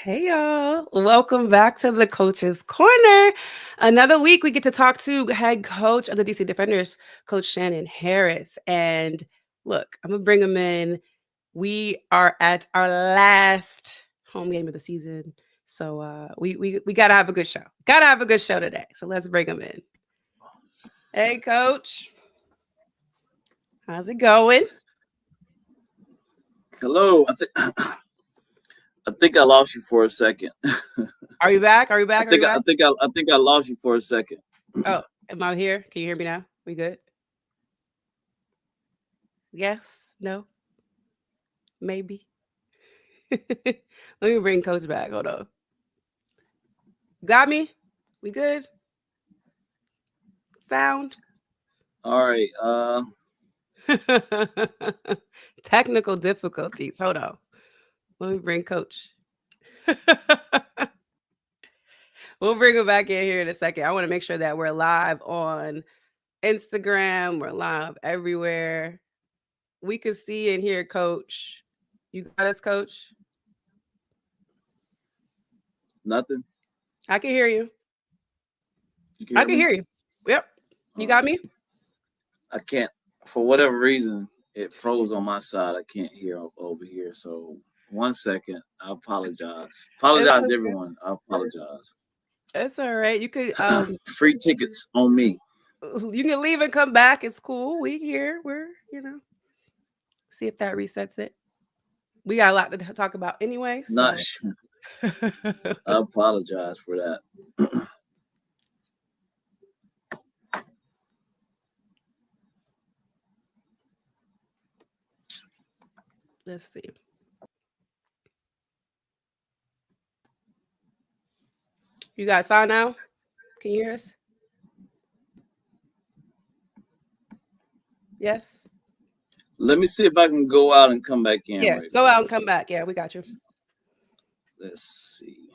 Hey y'all, welcome back to the Coach's Corner. Another week we get to talk to head coach of the DC Defenders, Coach Shannon Harris. And look, I'm gonna bring him in. We are at our last home game of the season. So we gotta have a good show. Gotta have a good show today. So let's bring him in. Hey coach. How's it going? Hello. I think I lost you for a second. Are you back? Are you I back? Are you think I, back? I think I, I think I lost you for a second. Oh, am I here? Can you hear me now? We good? Yes? No? Maybe? Let me bring coach back. Hold on. Got me? We good? Sound? All right. Technical difficulties. Hold on. Let me bring coach. We'll bring him back in here in a second. I want to make sure that we're live on Instagram. We're live everywhere. We can see and hear coach. You got us, coach? Nothing. I can hear you. You can I hear can me? hear you. Yep. You All right. got me? I can't. For whatever reason, it froze on my side. I can't hear over here. So 1 second. I apologize. It's Apologize, okay. everyone. I apologize. It's all right. You could Free tickets on me. you can leave and come back. It's cool. We here. We're see if that resets it. We got a lot to talk about anyway. Not. So I apologize for that. let's see. You got sound now? Can you hear us? Yes. Let me see if I can go out and come back in Yeah. right Go out quick. and come back. Yeah, we got you. Let's see.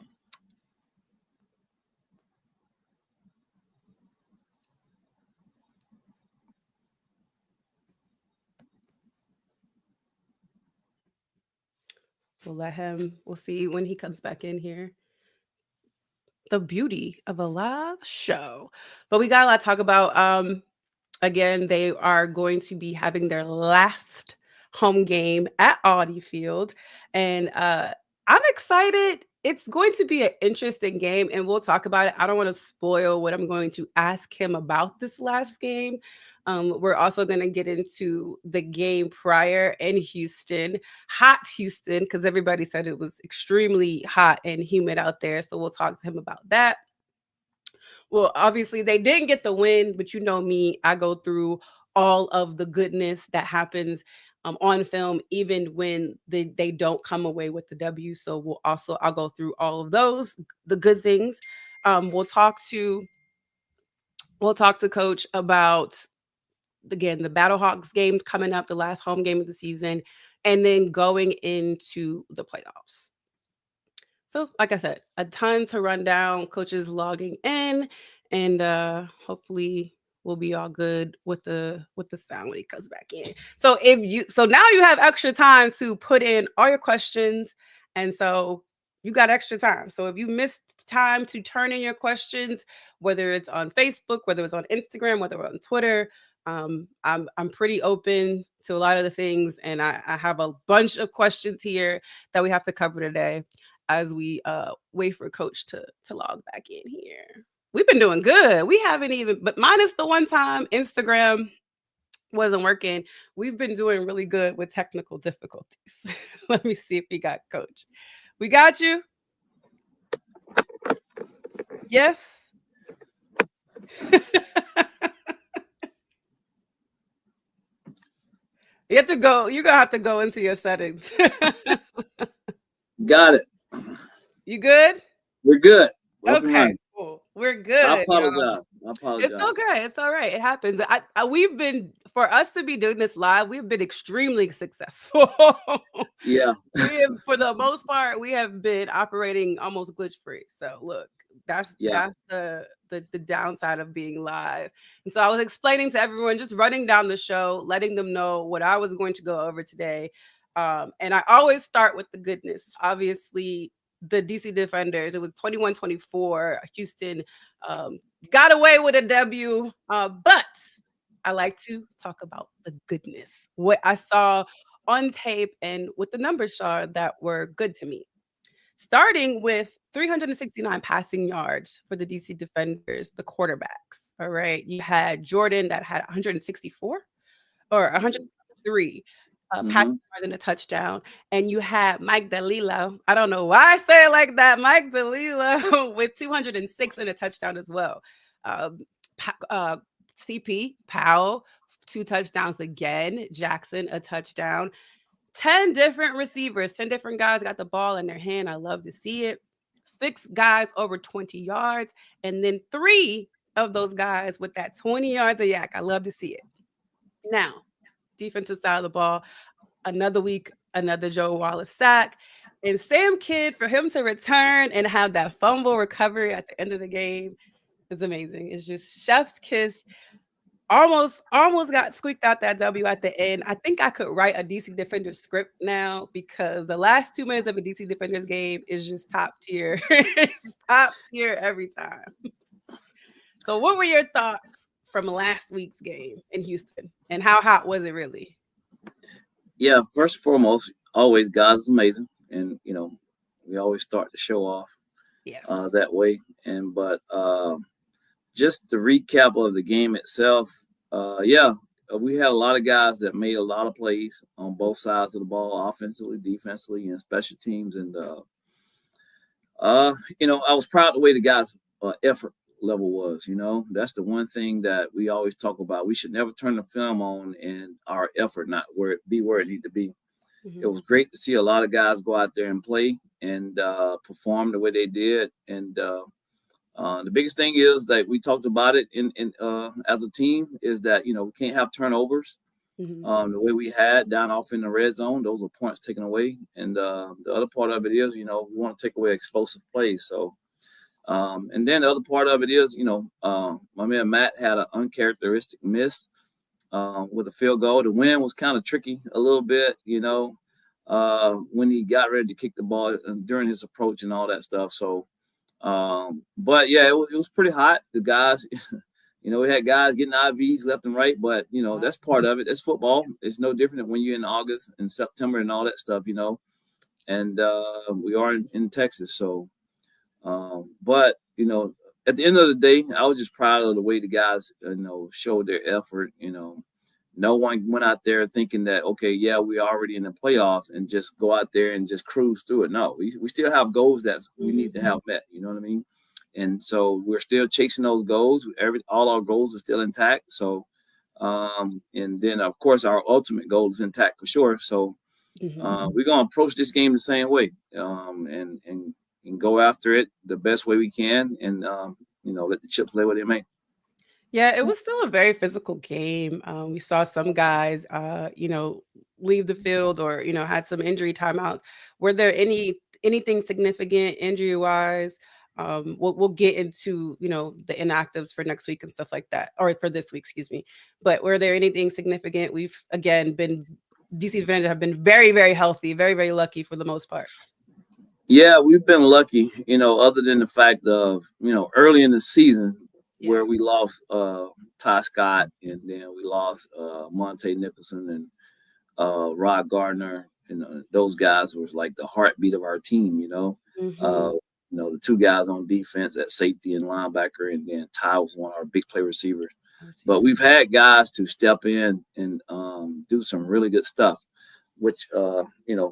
We'll let him. We'll see when he comes back in here. The beauty of a live show. But we got a lot to talk about. Again, they are going to be having their last home game at Audi Field. And I'm excited. It's going to be an interesting game, and we'll talk about it. I don't want to spoil what I'm going to ask him about this last game. We're also going to get into the game prior in Houston, hot Houston, because everybody said it was extremely hot and humid out there. So we'll talk to him about that. Well, obviously they didn't get the win, but you know me, I go through all of the goodness that happens on film, even when they don't come away with the W. So I'll go through all of those, the good things. We'll talk to Coach about again the Battlehawks game coming up, the last home game of the season, and then going into the playoffs. So, like I said, a ton to run down. Coaches logging in, and hopefully we'll be all good with the sound when he comes back in. So now you have extra time to put in all your questions, and so you got extra time. So if you missed time to turn in your questions, whether it's on Facebook, whether it's on Instagram, whether it's on Twitter, I'm pretty open to a lot of the things, and I have a bunch of questions here that we have to cover today as we wait for coach to log back in here. We've been doing good. We haven't even, but minus the one time Instagram wasn't working, we've been doing really good with technical difficulties. Let me see if we got coach. We got you? Yes. You have to go, you're gonna have to go into your settings. Got it. You good? We're good. We're up and Okay, running. cool. We're I good, y'all. apologize. I It's apologize. okay. It's all right. It happens. We've been for us to be doing this live. We've been extremely successful. Yeah. We have, for the most part, we have been operating almost glitch free. So look, that's Yeah. that's the downside of being live. And so I was explaining to everyone, just running down the show, letting them know what I was going to go over today. And I always start with the goodness. Obviously, the DC Defenders. It was 21-24. Houston um, got away with a W, but I like to talk about the goodness. What I saw on tape and with the numbers, Shar, that were good to me. Starting with 369 passing yards for the DC Defenders, the quarterbacks. All right. You had Jordan that had 164 or 103 passing Mm-hmm. yards and a touchdown. And you had Mike DeLillo. I don't know why I say it like that. Mike DeLillo with 206 and a touchdown as well. Um, CP Powell, two touchdowns again. Jackson, a touchdown. 10 different receivers, 10 different guys got the ball in their hand. I love to see it. Six guys over 20 yards, and then three of those guys with that 20 yards of yak. I love to see it. Now, defensive side of the ball, another week, another Joe Wallace sack. And Sam Kidd, for him to return and have that fumble recovery at the end of the game is amazing. It's just chef's kiss. Almost got squeaked out that W at the end. I think I could write a DC Defenders script now because the last 2 minutes of a DC Defenders game is just top tier. It's top tier every time. So, what were your thoughts from last week's game in Houston, and how hot was it really? Yeah, first and foremost, always God is amazing, and we always start the show off Yes. that way. And but just the recap of the game itself, yeah, we had a lot of guys that made a lot of plays on both sides of the ball, offensively, defensively, and special teams. And I was proud of the way the guys' effort level was. That's the one thing that we always talk about. We should never turn the film on and our effort not where it need to be. It Mhm. was great to see a lot of guys go out there and play and perform the way they did. And the biggest thing is that we talked about it in as a team is that we can't have turnovers. Mhm. The way we had down off in the red zone, those are points taken away. And the other part of it is, we want to take away explosive plays. So, and then the other part of it is, my man Matt had an uncharacteristic miss with a field goal. The wind was kind of tricky a little bit, when he got ready to kick the ball during his approach and all that stuff. So, but yeah, it was pretty hot. The guys, we had guys getting IVs left and right, but that's part of it. That's football. It's no different than when you're in August and September and all that stuff, and we are in Texas. So, but at the end of the day, I was just proud of the way the guys, showed their effort. No one went out there thinking that, okay, yeah, we're already in the playoffs and just go out there and just cruise through it. No, we still have goals that we need to have met. You know what I mean? And so we're still chasing those goals. All our goals are still intact. So, and then of course our ultimate goal is intact for sure. So Mhm. we're gonna approach this game the same way, and go after it the best way we can, and let the chips lay where they may. Yeah, it was still a very physical game. We saw some guys, leave the field or had some injury timeouts. Were there anything significant injury wise? We'll get into the inactives for next week and stuff like that, or for this week, excuse me. But were there anything significant? We've again been DC Advantage have been very very healthy, very very lucky for the most part. Yeah, we've been lucky, other than the fact of, early in the season Yeah. where we lost Ty Scott, and then we lost Monte Nicholson and Rod Gardner, and those guys was like the heartbeat of our team, Hmm. the two guys on defense at safety and linebacker, and then Ty was one of our big play receivers. But we've had guys to step in and do some really good stuff, which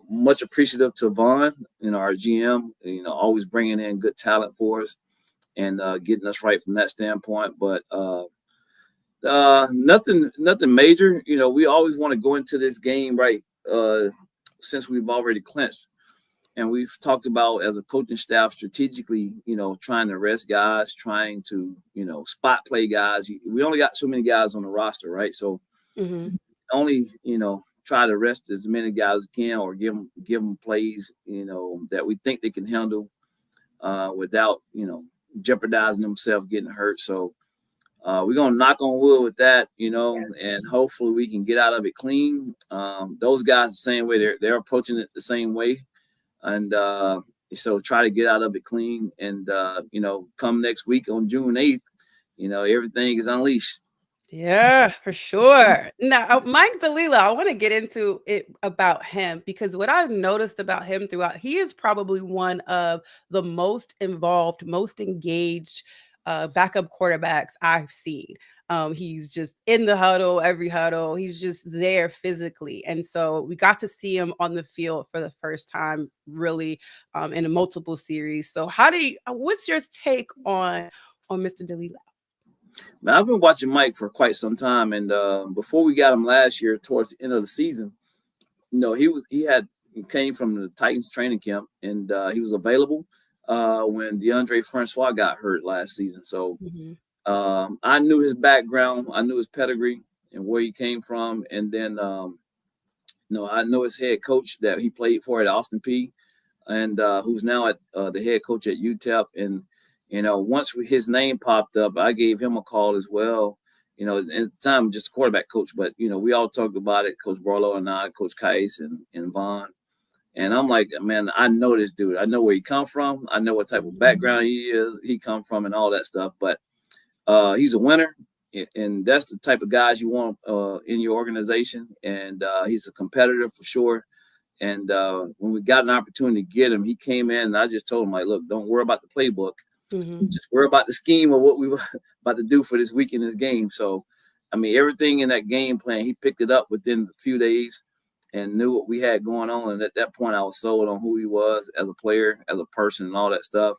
much appreciative to Vaughn, our GM, always bringing in good talent for us and getting us right from that standpoint. But nothing major. We always want to go into this game right, since we've already clinched. And we've talked about as a coaching staff strategically, trying to rest guys, trying to, spot play guys. We only got so many guys on the roster, right? So Hmm. only, try to rest as many guys as can, or give them plays, that we think they can handle without, jeopardizing themselves getting hurt. So we're gonna knock on wood with that, and hopefully we can get out of it clean. Those guys the same way, they're approaching it the same way, and So try to get out of it clean, and come next week on June 8th, everything is unleashed. Yeah, for sure. Now, Mike DeLila, I want to get into it about him because what I've noticed about him throughout, he is probably one of the most involved, most engaged backup quarterbacks I've seen. He's just in the huddle, every huddle. He's just there physically, and so we got to see him on the field for the first time, really, in a multiple series. So, what's your take on Mr. DeLila? Now, I've been watching Mike for quite some time, and before we got him last year, towards the end of the season, he came from the Titans training camp, and he was available when DeAndre Francois got hurt last season. So Mhm. I knew his background, I knew his pedigree and where he came from, and then I know his head coach that he played for at Austin P, and who's now at the head coach at UTEP. And once his name popped up, I gave him a call as well. At the time, just a quarterback coach, but we all talked about it, Coach Barlow and I, Coach Kais and Vaughn. And I'm like, man, I know this dude. I know where he come from. I know what type of background he come from, and all that stuff. But he's a winner, and that's the type of guys you want in your organization. And he's a competitor for sure. And when we got an opportunity to get him, he came in, and I just told him, like, look, don't worry about the playbook. Mhm. Just worry about the scheme of what we were about to do for this week in this game. So, I mean, everything in that game plan, he picked it up within a few days and knew what we had going on. And at that point, I was sold on who he was as a player, as a person, and all that stuff.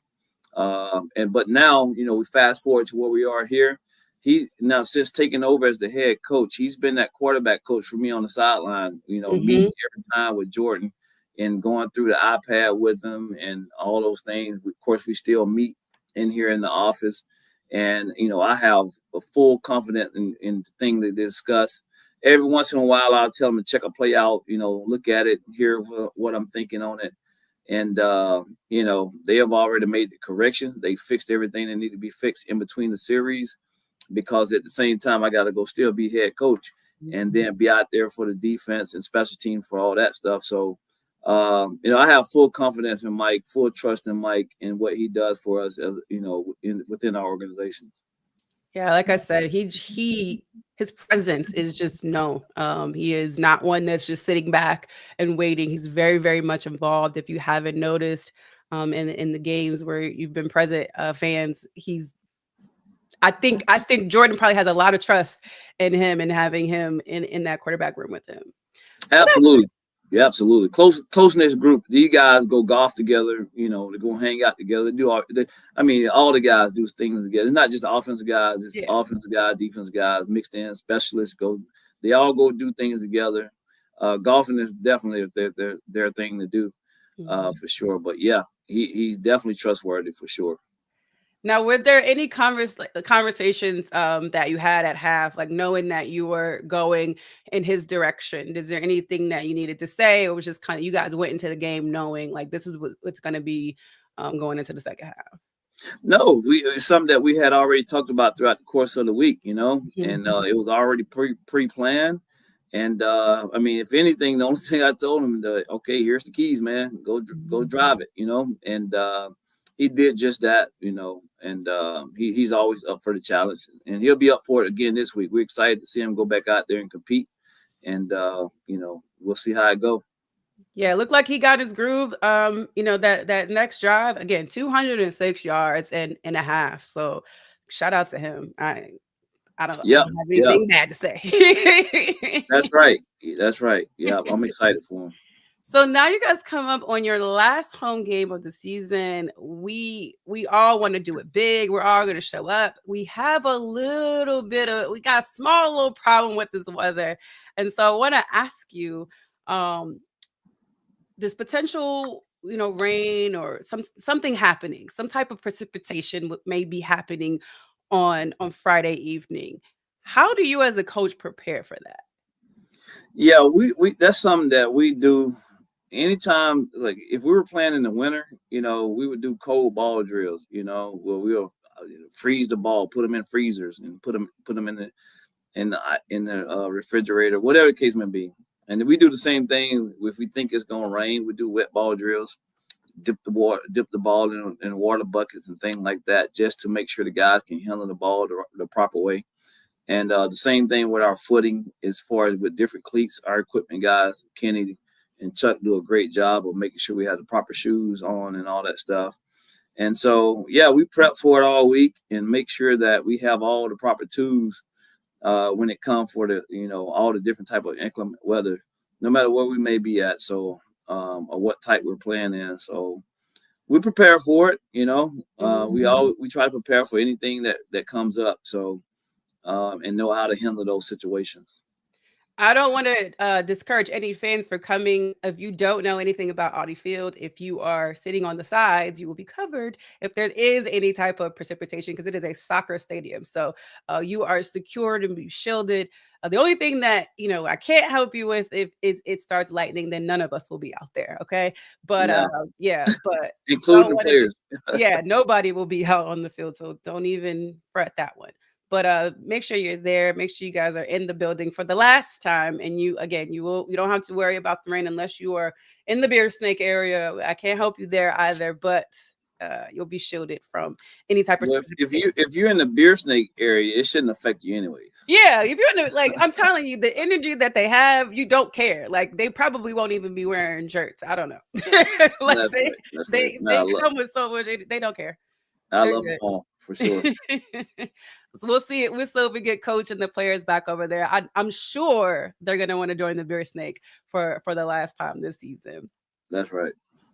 But now, we fast forward to where we are here. He now, since taking over as the head coach, he's been that quarterback coach for me on the sideline. Meeting Mhm. every time with Jordan and going through the iPad with him and all those things. Of course, we still meet in here in the office, and I have a full confidence in the thing to discuss. Every once in a while, I'll tell him to check a play out. Look at it, hear what I'm thinking on it. And they have already made the corrections. They fixed everything that need to be fixed in between the series, because at the same time I got to go still be head coach and then be out there for the defense and special team for all that stuff. So I have full confidence in Mike, full trust in Mike and what he does for us, as within our organization. Yeah, like I said, his presence is just known. He is not one that's just sitting back and waiting. He's very, very much involved. If you haven't noticed, in the games where you've been present, fans, he's. I think Jordan probably has a lot of trust in him and having him in that quarterback room with him. So that's Absolutely. Yeah, absolutely. Close knit group. These guys go golf together. They go hang out together. All the guys do things together. It's not just offensive guys. It's yeah. offensive guys, defensive guys, mixed in specialists. They all go do things together. Golfing is definitely their thing to do, Mhm. for sure. But yeah, he's definitely trustworthy for sure. Now, were there any conversations that you had at half, like knowing that you were going in his direction? Is there anything that you needed to say, or was just kind of you guys went into the game knowing like this is what it's going to be going into the second half? No, it's something that we had already talked about throughout the course of the week, Mhm. and it was already pre-planned. And if anything, the only thing I told him, okay, here's the keys, man, go drive it, and he did just that, and he's always up for the challenge, and he'll be up for it again this week. We're excited to see him go back out there and compete, and we'll see how it goes. Yeah, it looked like he got his groove. That next drive again, 206 yards and a half. So shout out to him. I Yep, don't have yep, anything bad to say. that's right, that's right. Yeah, I'm excited for him. So now you guys come up on your last home game of the season. We all want to do it big. We're all going to show up. We have we got a small little problem with this weather. And so I want to ask you, um, this potential, rain or something happening, some type of precipitation may be happening on Friday evening. How do you as a coach prepare for that? Yeah, we that's something that we do anytime. Like if we were playing in the winter, we would do cold ball drills. Where we'll freeze the ball, put them in freezers, and put them in the refrigerator, whatever the case may be. And we do the same thing if we think it's gonna rain. We do wet ball drills. dip the ball in water buckets and things like that, just to make sure the guys can handle the ball the proper way. And the same thing with our footing, as far as with different cleats. Our equipment guys, Kenny and Chuck, do a great job of making sure we have the proper shoes on and all that stuff. And so, yeah, we prep for it all week and make sure that we have all the proper tools when it comes for the, all the different type of inclement weather, no matter where we may be at. So, or what type we're playing in. So we prepare for it. We try to prepare for anything that comes up. So, and know how to handle those situations. I don't want to discourage any fans for coming. If you don't know anything about Audi Field, if you are sitting on the sides, you will be covered if there is any type of precipitation, because it is a soccer stadium. So you are secured and be shielded. The only thing that I can't help you with, if it starts lightning, then none of us will be out there. Okay, but Yeah, but including don't the want to be. players. Yeah, nobody will be out on the field, so don't even fret that one. But make sure you're there. Make sure you guys are in the building for the last time. And you don't have to worry about the rain unless you are in the beer snake area. I can't help you there either, but you'll be shielded from any type of Well, precipitation. if you're in the beer snake area, it shouldn't affect you anyways. Yeah, if you're in the, like, I'm telling you, the energy that they have, you don't care. Like, they probably won't even be wearing shirts. I don't know. Like, That's right. That's right. they come with so much. They don't care. I They're love them good. all for sure. So we'll see it. We'll still be get coach and the players back over there. I'm sure they're gonna want to join the Beer Snake for the last time this season. That's right.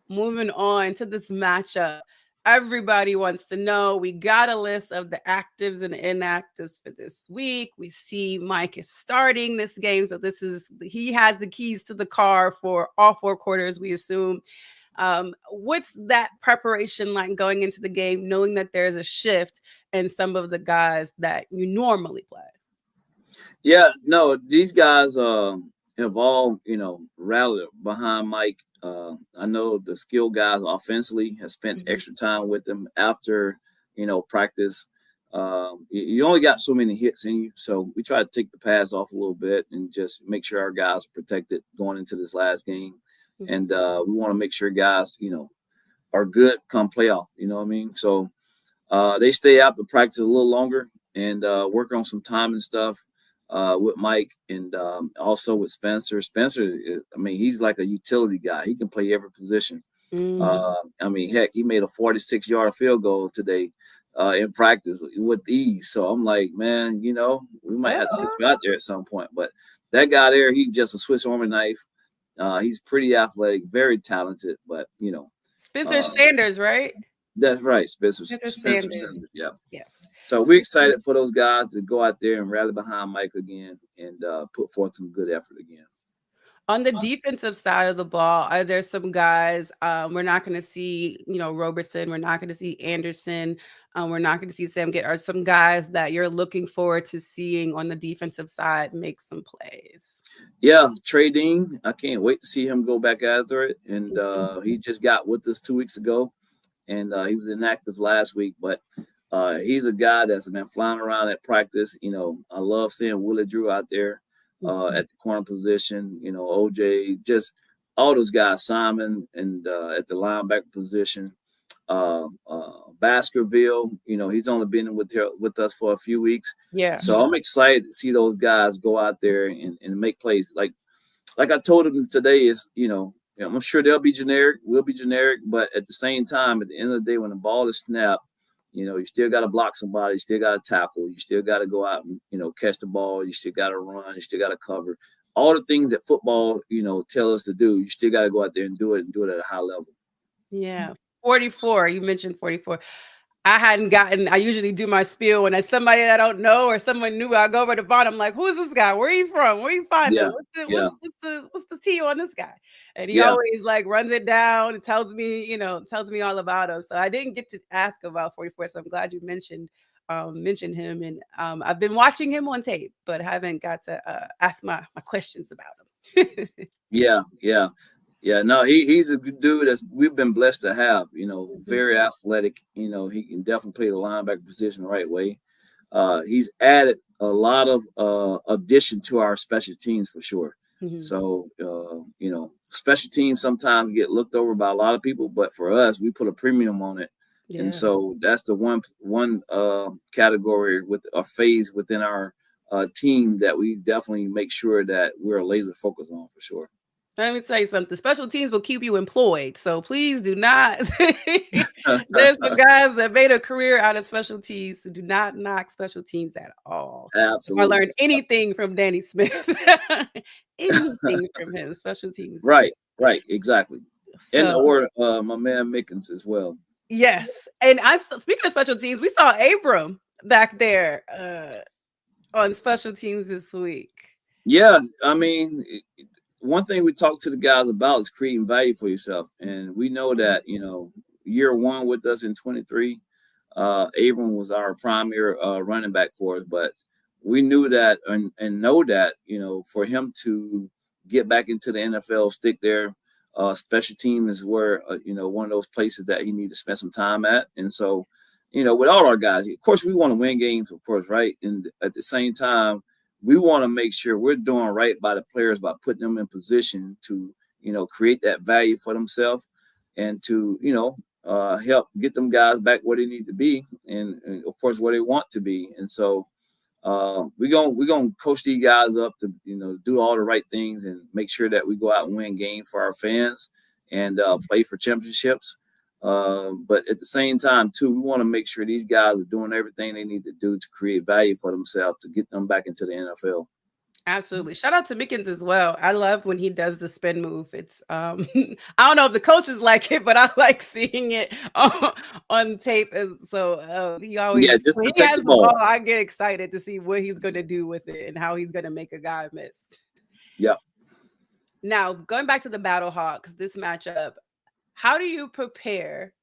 Moving on to this matchup, everybody wants to know. We got a list of the actives and inactives for this week. We see Mike is starting this game, so he has the keys to the car for all 4 quarters, we assume. What's that preparation like going into the game, knowing that there's a shift in some of the guys that you normally play? Yeah, no, these guys have all, rallied behind Mike. I know the skill guys offensively have spent Mhm. extra time with him after, practice. You only got so many hits in you, so we try to take the pads off a little bit and just make sure our guys are protected going into this last game. Mhm. And we want to make sure guys, are good come playoff. You know what I mean? So they stay out to practice a little longer and work on some time and stuff with Mike and also with Spencer. Spencer, I mean, he's like a utility guy. He can play every position. Mm. I mean, heck, he made a 46-yard field goal today in practice with ease. So I'm like, man, we might have to put Uh-oh. you out there at some point. But that guy there, he's just a Swiss Army knife. He's pretty athletic, very talented, but Spencer uh, Sanders, right? that's right, Spencer. Spencer Spencer Sanders. Sanders. Yeah. Yes. So we're excited for those guys to go out there and rally behind Mike again and put forth some good effort again. On the defensive side of the ball, are there some guys we're not going to see, Roberson, we're not going to see Anderson, we're not going to see Sam Get, are some guys that you're looking forward to seeing on the defensive side make some plays? Yeah, Trey Dean, I can't wait to see him go back after it. And Mhm. he just got with us 2 weeks ago, and he was inactive last week, but he's a guy that's been flying around at practice. I love seeing Willie Drew out there Mhm. at the corner position. OJ, just all those guys, Simon, and at the linebacker position. Baskerville, he's only been with us for a few weeks, Yeah. so I'm excited to see those guys go out there and make plays. Like I told them today, is I'm sure they'll be generic, we'll be generic, but at the same time, at the end of the day, when the ball is snapped, you still got to block somebody, you still got to tackle, you still got to go out and catch the ball, you still got to run, you still got to cover. All the things that football tell us to do, you still got to go out there and do it at a high level. Yeah. 44. You mentioned 44. I usually do my spiel when it's somebody that I don't know or someone new. I go over to Vaughn. I'm like, who's this guy? Where are you from? Where you find him? Yeah, yeah, What's the tea on this guy? And he yeah, always like runs it down and tells me all about him. So I didn't get to ask about 44. So I'm glad you mentioned him. And I've been watching him on tape, but haven't got to ask my questions about him. yeah, yeah. Yeah, no, he's a good dude that's we've been blessed to have. Mhm, Very athletic. He can definitely play the linebacker position the right way. He's added a lot of addition to our special teams for sure. mhm. So special teams sometimes get looked over by a lot of people, but for us, we put a premium on it. And Yeah. so that's the one category with a phase within our team that we definitely make sure that we're laser focused on for sure. Let me tell you something. Special teams will keep you employed. So please do not. There's some guys that made a career out of special teams. So do not knock special teams at all. If I Absolutely. learned anything from Danny Smith, anything from him, special teams is Right, right, exactly. And so. or my man Mickens as well. Yes, and speaking of special teams, we saw Abram back there on special teams this week. Yeah, I mean, one thing we talk to the guys about is creating value for yourself, and we know that year one with us in 23, Abram was our primary running back for us, but we knew that and know that for him to get back into the NFL, stick there, special team is where one of those places that he needs to spend some time at, and so with all our guys, of course, we want to win games, of course, right, and at the same time we want to make sure we're doing right by the players by putting them in position to, create that value for themselves and to, help get them guys back where they need to be and of course where they want to be. And so we're gonna coach these guys up to do all the right things and make sure that we go out and win games for our fans and play for championships. But at the same time, too, we want to make sure these guys are doing everything they need to do to create value for themselves to get them back into the NFL. Absolutely. Shout out to Mickens as well. I love when he does the spin move. It's I don't know if the coaches like it, but I like seeing it on tape. So he Yeah, always just when he protect has the the ball, ball. I get excited to see what he's gonna do with it and how he's gonna make a guy miss. Yeah. Now, going back to the Battlehawks, this matchup, how do you prepare?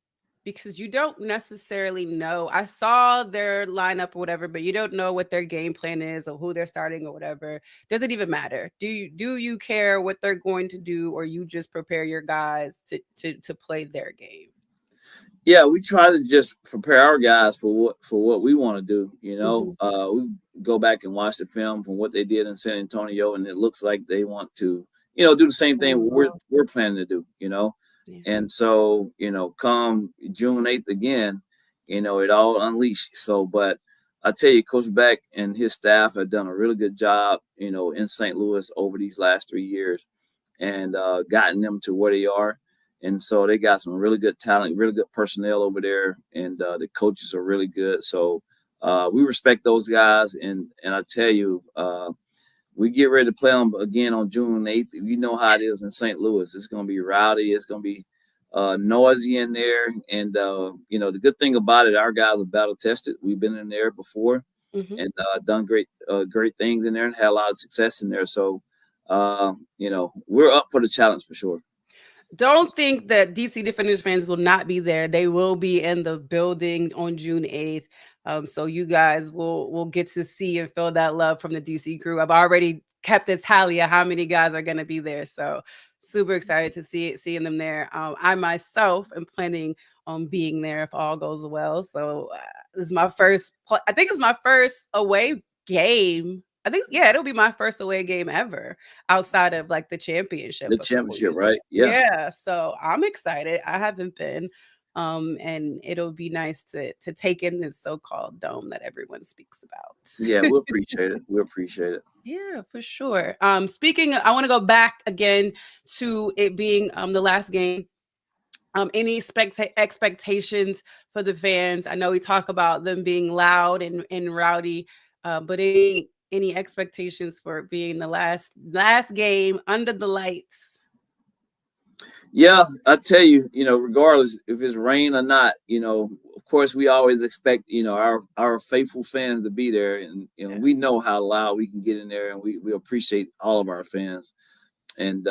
Because you don't necessarily know. I saw their lineup or whatever, but you don't know what their game plan is or who they're starting or whatever. Does it even matter? Do you care what they're going to do, or you just prepare your guys to play their game? Yeah, we try to just prepare our guys for what we want to do. Mhm. We go back and watch the film from what they did in San Antonio, and it looks like they want to, do the same thing we're Well, we're planning to do. yeah. And so come June 8th again, it all unleashed. So, but I tell you, Coach Beck and his staff have done a really good job, in St. Louis over these last 3 years, and gotten them to where they are. And so they got some really good talent, really good personnel over there, and the coaches are really good. So we respect those guys, and I tell you, we get ready to play them again on June 8th. You know how it is in St. Louis. It's going to be rowdy. It's going to be noisy in there. And the good thing about it, our guys are battle tested. We've been in there before Mhm. and done great things in there and had a lot of success in there. So we're up for the challenge for sure. Don't think that DC Defenders fans will not be there. They will be in the building on June 8th. So you guys will get to see and feel that love from the DC crew. I've already kept a tally of how many guys are going to be there. So super excited to seeing them there. I myself am planning on being there if all goes well. So this is my first. I think it's my first away game. I think yeah, it'll be my first away game ever outside of like the championship The a couple championship, years ago. right? Yeah. Yeah, so I'm excited. I haven't been, and it'll be nice to take in this so-called dome that everyone speaks Yeah, about. we appreciate it. We appreciate it. Yeah, for sure. Speaking, I want to go back again to it being the last game. Any expectations for the fans? I know we talk about them being loud and rowdy, but any expectations for it being the last game under the lights? Yeah, I tell you, regardless if it's rain or not, of course we always expect, our faithful fans to be there, and Yeah. we know how loud we can get in there, and we appreciate all of our fans, and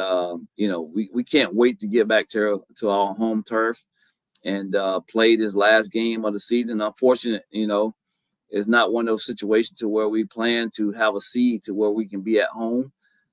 we can't wait to get back to our home turf and play this last game of the season. Unfortunate, it's not one of those situations to where we plan to have a seed to where we can be at home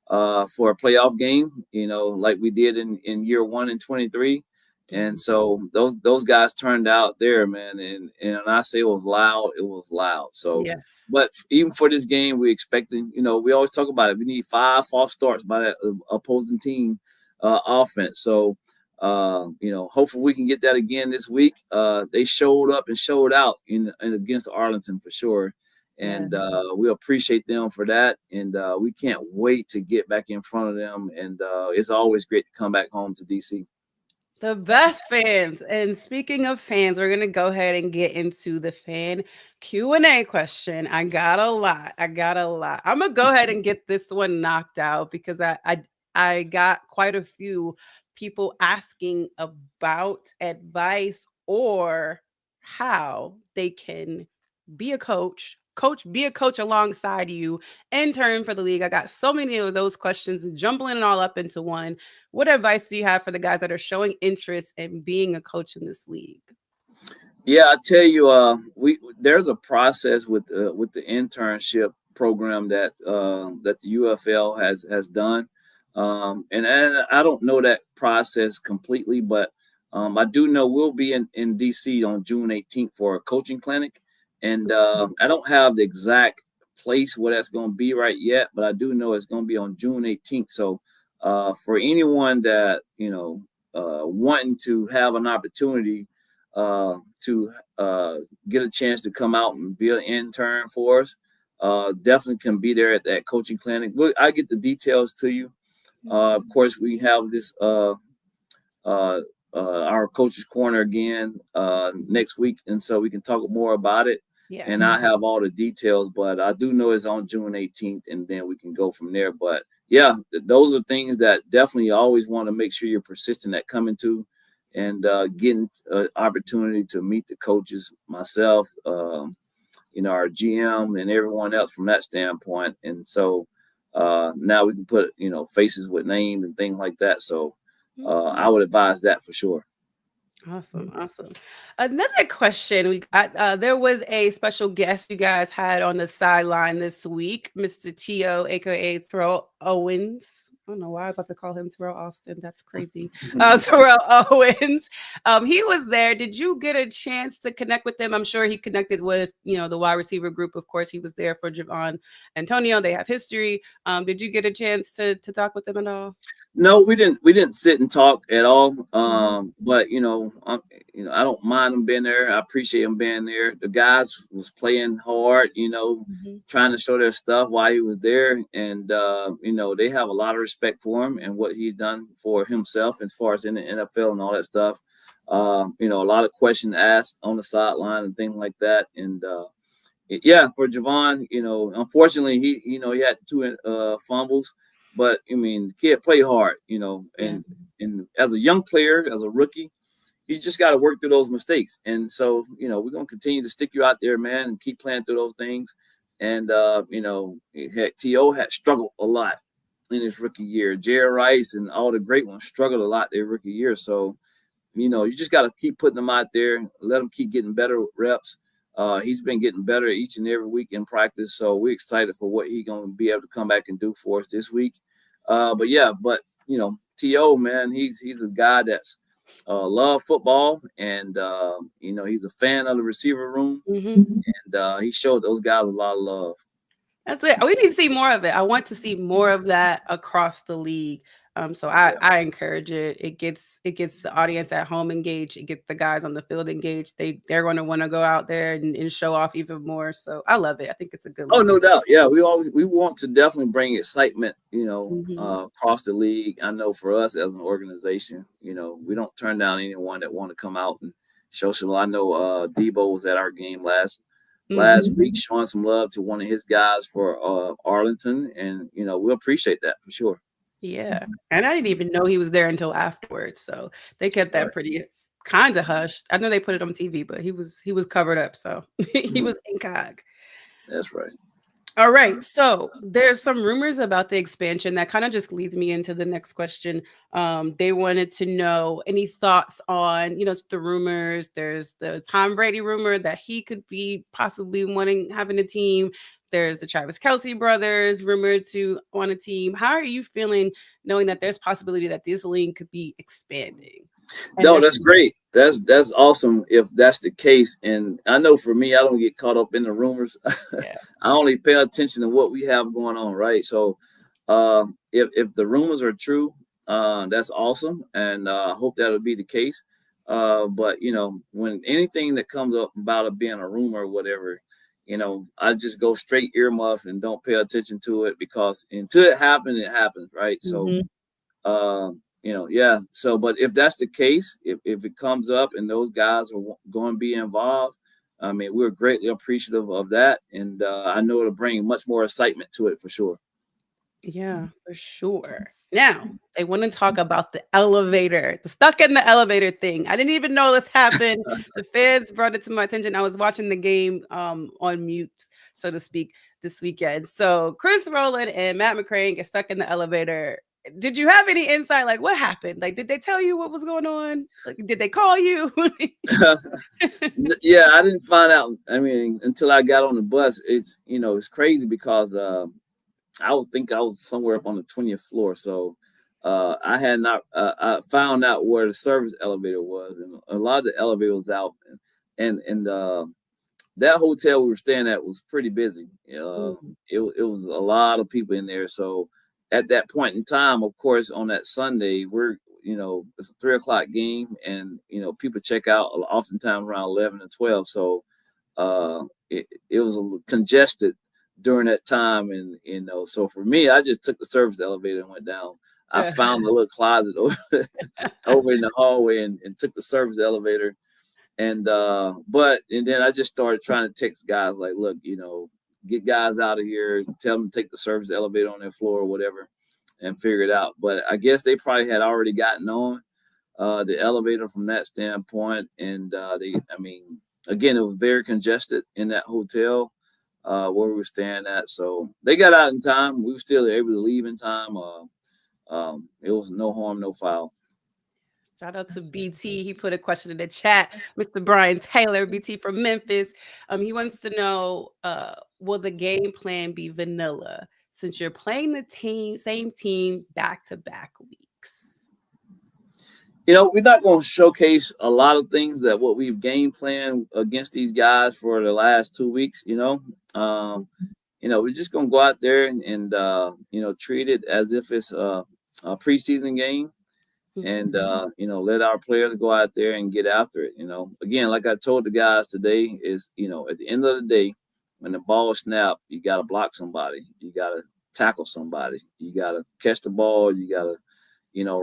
for a playoff game, like we did in year one in 23. And Mhm. so those guys turned out there, man. And I say it was loud, it was loud. So, Yes. but even for this game, we expecting, we always talk about it. We need 5 false starts by that opposing team offense. So, hopefully we can get that again this week. They showed up and showed out in against Arlington for sure. Yeah. And we appreciate them for that. And we can't wait to get back in front of them. And it's always great to come back home to DC. The best fans. And speaking of fans, we're gonna go ahead and get into the fan Q&A question. I got a lot. I got a lot. I'm gonna go ahead and get this one knocked out because I got quite a few people asking about advice or how they can be a be a coach alongside you, intern for the league. I got so many of those questions jumbling it all up into one. What advice do you have for the guys that are showing interest in being a coach in this league? Yeah, I tell you, we there's a process with the internship program that the UFL has done, and I don't know that process completely, but I do know we'll be in DC on June 18th for a coaching clinic, and I don't have the exact place where that's going to be right yet, but I do know it's going to be on June 18th. So for anyone that wanting to have an opportunity to get a chance to come out and be an intern for us. Definitely can be there at that coaching clinic. I get the details to you. Of course, we have this uh, our coach's corner again next week, and so we can talk more about it. Yeah. And I have all the details, but I do know it's on June 18th, and then we can go from there. But yeah, those are things that definitely always want to make sure you're persistent at coming to and getting an opportunity to meet the coaches, myself, our GM, and everyone else from that standpoint. And so now we can put faces with names and things like that. So I would advise that for sure. Awesome, awesome. Another question we got, there was a special guest you guys had on the sideline this week, Mr. T.O., aka Terrell Owens. I don't know why I was about to call him Terrell Austin. That's crazy. Terrell Owens. He was there. Did you get a chance to connect with him? I'm sure he connected with, the wide receiver group. Of course, he was there for Javon Antonio. They have history. Did you get a chance to talk with them at all? No, we didn't. We didn't sit and talk at all. But I don't mind them being there. I appreciate them being there. The guys was playing hard. Trying to show their stuff while he was there, and they have a lot of respect for him and what he's done for himself as far as in the NFL and all that stuff. A lot of questions asked on the sideline and things like that, and yeah, for Javon, unfortunately he had two fumbles, but I mean, the kid played hard, Yeah. and as a young player, as a rookie, you just got to work through those mistakes. And so, we're gonna continue to stick you out there, man, and keep playing through those things. And heck, To had struggled a lot in his rookie year. Jerry Rice and all the great ones struggled a lot their rookie year. So, you just got to keep putting them out there, let them keep getting better reps. He's been getting better each and every week in practice, so we're excited for what he's going to be able to come back and do for us this week. But To, man, he's a guy that's love football, and he's a fan of the receiver room, and he showed those guys a lot of love. That's it. We need to see more of it. I want to see more of that across the league. So Yeah. I encourage it. It gets the audience at home engaged. It gets the guys on the field engaged. They're going to want to go out there and show off even more. So I love it. I think it's a good Oh, look. no doubt. Yeah, we want to definitely bring excitement, across the league. I know for us as an organization, we don't turn down anyone that want to come out and show some. I know Debo was at our game last week, showing some love to one of his guys for Arlington, and we appreciate that for sure. Yeah, and I didn't even know he was there until afterwards. So they kept Right. that pretty kind of hushed. I know they put it on TV, but he was covered up, so he Mhm. was incog. That's right. All right. So there's some rumors about the expansion that kind of just leads me into the next question. They wanted to know any thoughts on, the rumors. There's the Tom Brady rumor that he could be possibly having a team. There's the Travis Kelsey brothers rumored to want a team. How are you feeling knowing that there's possibility that this league could be expanding? And No, then, that's great. That's awesome if that's the case. And I know for me, I don't get caught up in the rumors. yeah. I only pay attention to what we have going on, right? So if the rumors are true, That's awesome, and I hope that'll be the case. But when anything that comes up about it being a rumor or whatever, I just go straight earmuff and don't pay attention to it, because until it happens, right? So, Mhm. yeah. So, but if that's the case, if it comes up and those guys are going to be involved, I mean, we're greatly appreciative of that, and I know it'll bring much more excitement to it for sure. Yeah, for sure. Now, I want to talk about the elevator, the stuck in the elevator thing. I didn't even know this happened. The fans brought it to my attention. I was watching the game on mute, so to speak, this weekend. So Chris Rowland and Matt McCrane get stuck in the elevator. Did you have any insight? Like, what happened? Like, did they tell you what was going on? Like, did they call you? Yeah, I didn't find out. I mean, until I got on the bus. It's crazy because I would think I was somewhere up on the 20th floor. So I had not. I found out where the service elevator was, and a lot of the elevator was out, and that hotel we were staying at was pretty busy. Mm, It was a lot of people in there. So at that point in time, of course, on that Sunday, it's a 3 o'clock game, and people check out oftentimes around 11 and 12. So it was a little congested during that time, and so for me, I just took the service elevator and went down. I yeah. found a little closet over in the hallway, and took the service elevator, and then I just started trying to text guys like, look, get guys out of here, tell them to take the service elevator on their floor or whatever, and figure it out. But I guess they probably had already gotten on the elevator from that standpoint, and I mean, again, it was very congested in that hotel where we were staying at. So they got out in time. We were still able to leave in time. It was no harm, no foul. Shout out to BT. He put a question in the chat. Mr. Brian Taylor, BT from Memphis. He wants to know, will the game plan be vanilla since you're playing the same team back to back weeks? We're not going to showcase a lot of things that what we've game planned against these guys for the last 2 weeks. We're just going to go out there and treat it as if it's a preseason game, and Mhm. let our players go out there and get after it. Again, like I told the guys today, is at the end of the day, when the ball snapped, you got to block somebody, you got to tackle somebody, you got to catch the ball, you got to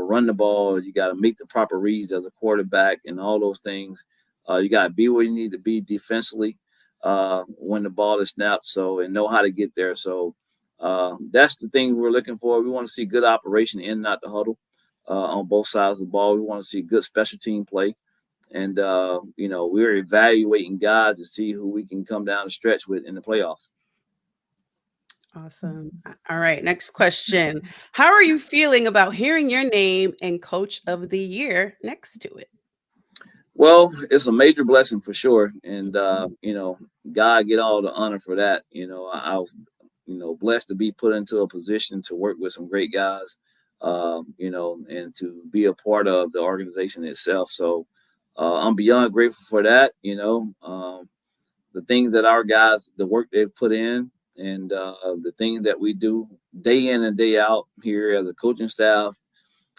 run the ball, you got to make the proper reads as a quarterback, and all those things. You got to be where you need to be defensively when the ball is snapped, and know how to get there. So that's the thing we're looking for. We want to see good operation in and out the huddle on both sides of the ball. We want to see good special team play. And, we're evaluating guys to see who we can come down the stretch with in the playoffs. Awesome. All right. Next question. How are you feeling about hearing your name and Coach of the Year next to it? Well, it's a major blessing for sure. And, God get all the honor for that. I was, blessed to be put into a position to work with some great guys, and to be a part of the organization itself. So I'm beyond grateful for that. The things that our guys, the work they've put in, and the things that we do day in and day out here as a coaching staff,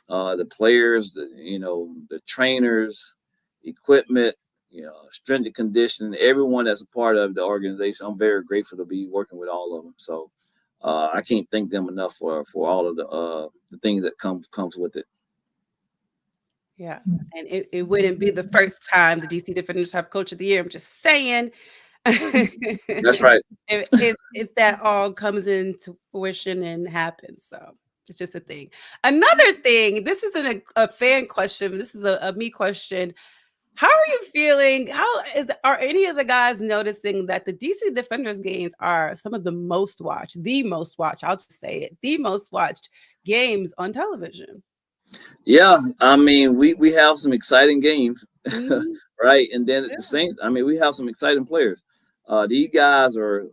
the players, the trainers, equipment, strength and conditioning, everyone that's a part of the organization. I'm very grateful to be working with all of them. So I can't thank them enough for all of the things that comes with it. Yeah. And it wouldn't be the first time the DC Defenders have Coach of the Year. I'm just saying. That's right. If that all comes into fruition and happens. So it's just a thing. Another thing, this isn't a fan question, this is a me question. How are you feeling? Are any of the guys noticing that the DC Defenders games are some of the most watched, I'll just say it, the most watched games on television? Yeah, I mean, we have some exciting games, Mhm. right? And then at Yeah. the same, I mean, we have some exciting players. These guys are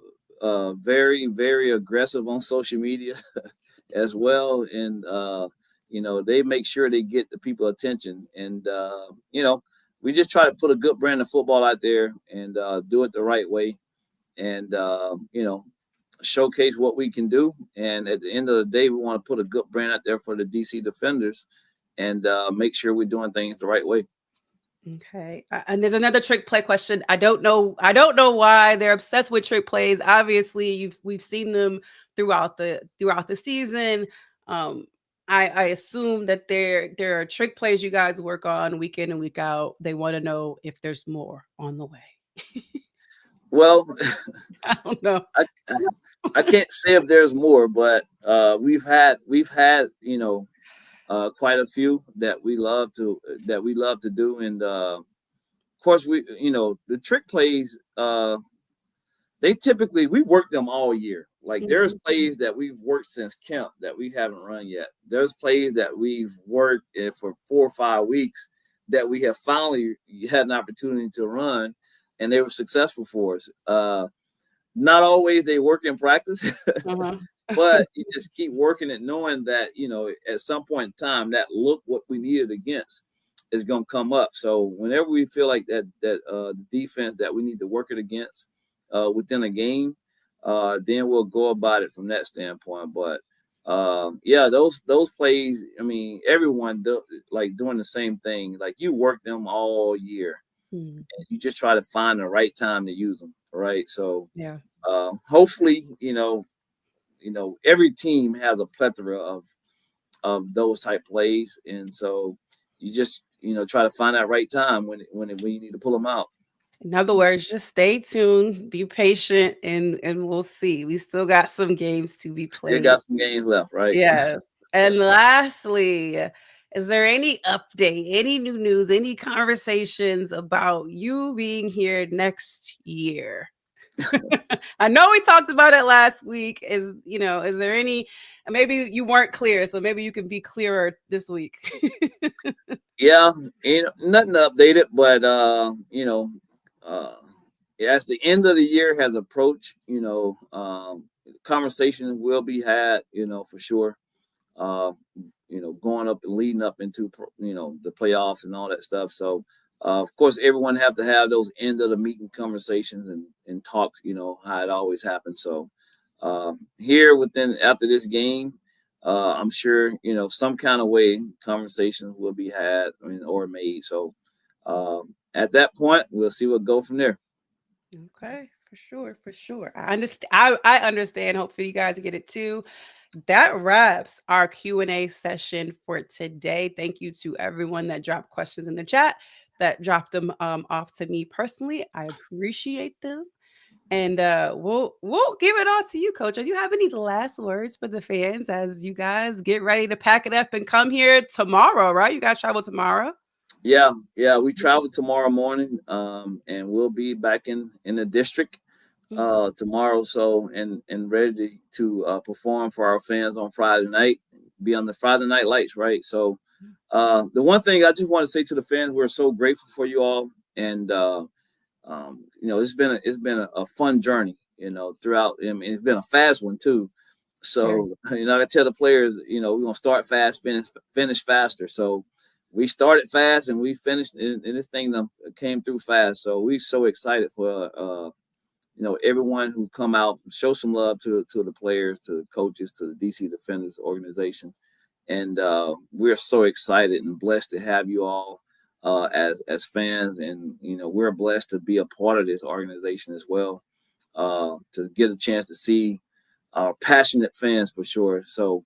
very, very aggressive on social media as well, and they make sure they get the people attention. And we just try to put a good brand of football out there and do it the right way. And showcase what we can do. And at the end of the day, we want to put a good brand out there for the DC Defenders and make sure we're doing things the right way. Okay. And there's another trick play question. I don't know. I don't know why they're obsessed with trick plays. Obviously, we've seen them throughout the season. Um, I assume that there are trick plays you guys work on week in and week out. They want to know if there's more on the way. Well, I don't know. I, I can't say if there's more, but we've had quite a few that we love to do, and of course the trick plays they typically we work them all year. Like there's Mhm. plays that we've worked since camp that we haven't run yet. There's plays that we've worked for 4 or 5 weeks that we have finally had an opportunity to run, and they were successful for us. Not always they work in practice, Uh-huh. but you just keep working it, knowing that at some point in time that look what we needed against is going to come up. So whenever we feel like that the defense that we need to work it against within a game, then we'll go about it from that standpoint. But yeah, those plays. I mean, everyone like doing the same thing. Like you work them all year, Mm, and you just try to find the right time to use them. Right. So yeah. hopefully, every team has a plethora of those type plays, and so you just try to find that right time when you need to pull them out. In other words, just stay tuned, be patient, and we'll see. We still got some games to be Still played. got some games left, right? Yes. Yeah. And lastly, is there any update, any new news, any conversations about you being here next year? I know we talked about it last week. Is there any, maybe you weren't clear, so maybe you can be clearer this week. Yeah, nothing updated, but uh, as the end of the year has approached, conversations will be had, for sure. Uh, going up and leading up into the playoffs and all that stuff. So, of course, everyone have to have those end of the meeting conversations and talks. How it always happens. So, here within after this game, I'm sure some kind of way conversations will be had, or made. So, at that point, we'll see what go from there. Okay, for sure, for sure. I understand. I understand. Hopefully, you guys get it too. That wraps our Q&A session for today. Thank you to everyone that dropped questions in the chat, that dropped them off to me personally. I appreciate them. And we'll give it all to you, Coach. Do you have any last words for the fans as you guys get ready to pack it up and come here tomorrow? Right? You guys travel tomorrow. Yeah. We travel tomorrow morning, and we'll be back in the district Mhm. tomorrow. So and ready to perform for our fans on Friday night. Be on the Friday night lights, right? So the one thing I just want to say to the fans, we're so grateful for you all, and it's been a fun journey, throughout. I mean, it's been a fast one too. Very. So I tell the players, we're gonna start fast, finish faster. So we started fast and we finished, and this thing came through fast. So we so excited for everyone who come out, show some love to the players, to the coaches, to the DC Defenders organization, and we're so excited and blessed to have you all as fans, and we're blessed to be a part of this organization as well, to get a chance to see our passionate fans for sure. So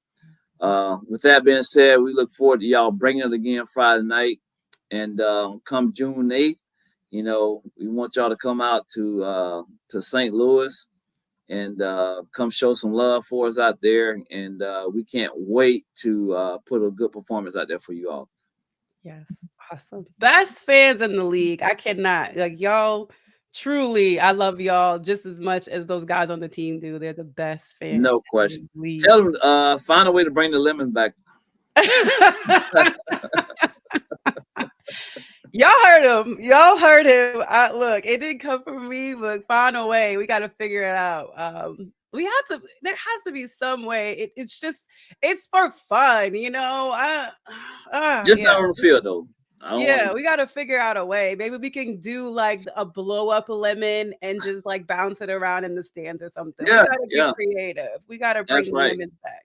with that being said, we look forward to y'all bringing it again Friday night, and come June 8th, we want y'all to come out to St. Louis and come show some love for us out there. And we can't wait to put a good performance out there for you all. Yes. Awesome. Best fans in the league. I cannot. Like y'all truly, I love y'all just as much as those guys on the team do. They're the best fans No in question. the league. Tell them find a way to bring the lemons back. Y'all heard him. Y'all heard him. Look, it didn't come from me, but find a way. We got to figure it out. We have to. There has to be some way. It's just. It's for fun, you know. Just Yeah. not on the field though. I don't want Yeah, to. we gotta figure out a way. Maybe we can do like a blow up lemon and just like bounce it around in the stands or something. We Yeah, gotta get yeah, creative. We gotta bring that's the right. lemons back.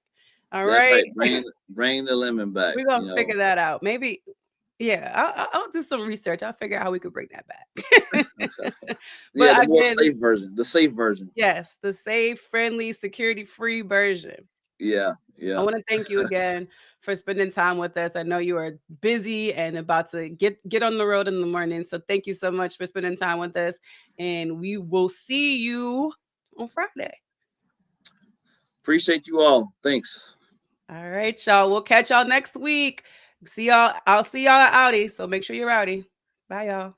All That's right. right. Bring the lemon back. We're gonna figure that out. Maybe, yeah, I'll do some research. I'll figure out how we could bring that back. Yeah, But the more again, safe version. The safe version. yes, the safe, friendly, security free version. Yeah, I yeah. want to thank you again for spending time with us. I know you are busy and about to get on the road in the morning. So thank you so much for spending time with us. And we will see you on Friday. Appreciate you all. Thanks. All right, y'all. We'll catch y'all next week. See y'all. I'll see y'all at Audi. So make sure you're rowdy. Bye, y'all.